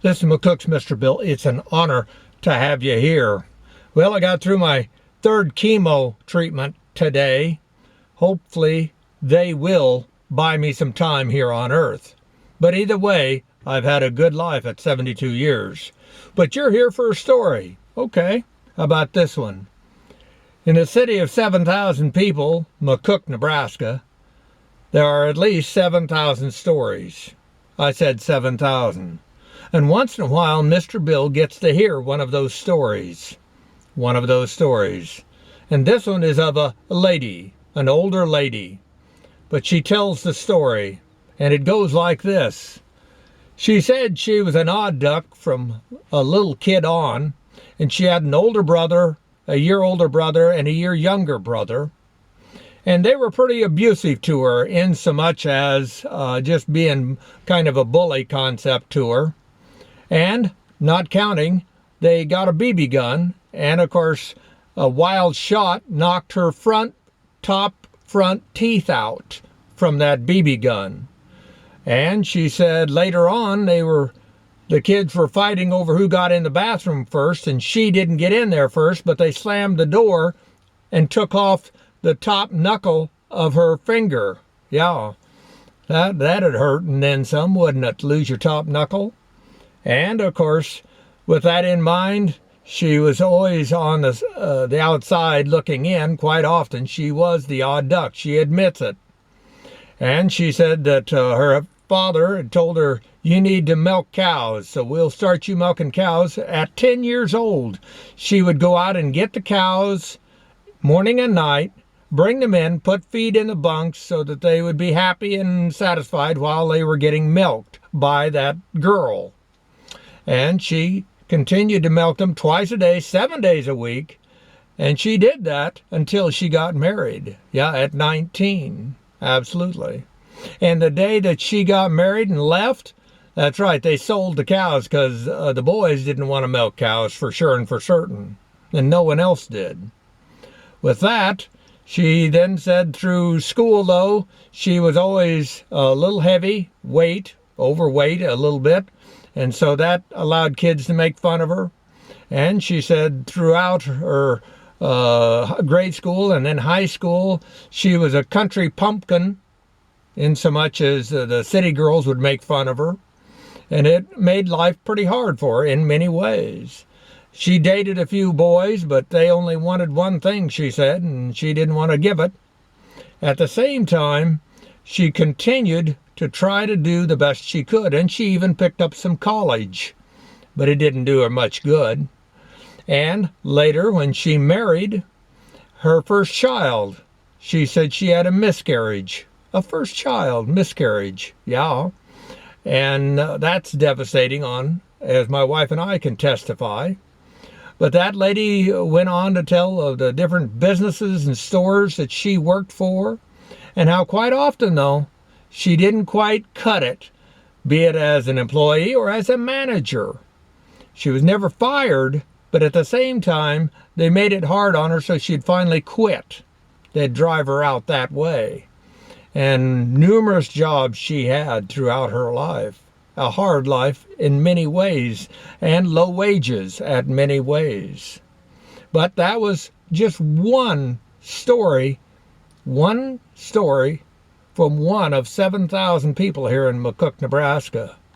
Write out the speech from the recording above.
This is McCook's Mr. Bill. It's an honor to have you here. Well, I got through my third chemo treatment today. Hopefully, they will buy me some time here on Earth. But either way, I've had a good life at 72 years. But you're here for a story. Okay, how about this one? In a city of 7,000 people, McCook, Nebraska, there are at least 7,000 stories. I said 7,000. And once in a while, Mr. Bill gets to hear one of those stories. One of those stories. And this one is of a lady, an older lady. But she tells the story, and it goes like this. She said she was an odd duck from a little kid on, and she had an older brother, a year older brother, and a year younger brother. And they were pretty abusive to her, in so much as just being kind of a bully concept to her. And, not counting, they got a BB gun, and of course, a wild shot knocked her top front teeth out from that BB gun. And she said later on, the kids were fighting over who got in the bathroom first, and she didn't get in there first, but they slammed the door and took off the top knuckle of her finger. Yeah, that'd hurt, and then some, wouldn't it, lose your top knuckle? And, of course, with that in mind, she was always on the outside looking in. Quite often, she was the odd duck. She admits it. And she said that her father had told her, you need to milk cows, so we'll start you milking cows. At 10 years old, she would go out and get the cows morning and night, bring them in, put feed in the bunks so that they would be happy and satisfied while they were getting milked by that girl. And she continued to milk them twice a day, 7 days a week. And she did that until she got married. Yeah, at 19. Absolutely. And the day that she got married and left, that's right, they sold the cows because the boys didn't want to milk cows for sure and for certain. And no one else did. With that, she then said through school, though, she was always a little heavy, overweight a little bit. And so that allowed kids to make fun of her. And she said throughout her grade school and then high school, she was a country pumpkin, in so much as the city girls would make fun of her. And it made life pretty hard for her in many ways. She dated a few boys, but they only wanted one thing, she said, and she didn't want to give it. At the same time, she continued to try to do the best she could, and she even picked up some college, but it didn't do her much good. And later, when she married her first child, she said she had a miscarriage. A first child miscarriage, yeah. And that's devastating as my wife and I can testify. But that lady went on to tell of the different businesses and stores that she worked for, and how quite often, though, she didn't quite cut it, be it as an employee or as a manager. She was never fired, but at the same time, they made it hard on her so she'd finally quit. They'd drive her out that way. And numerous jobs she had throughout her life. A hard life in many ways, and low wages at many ways. But that was just one story from one of 7,000 people here in McCook, Nebraska.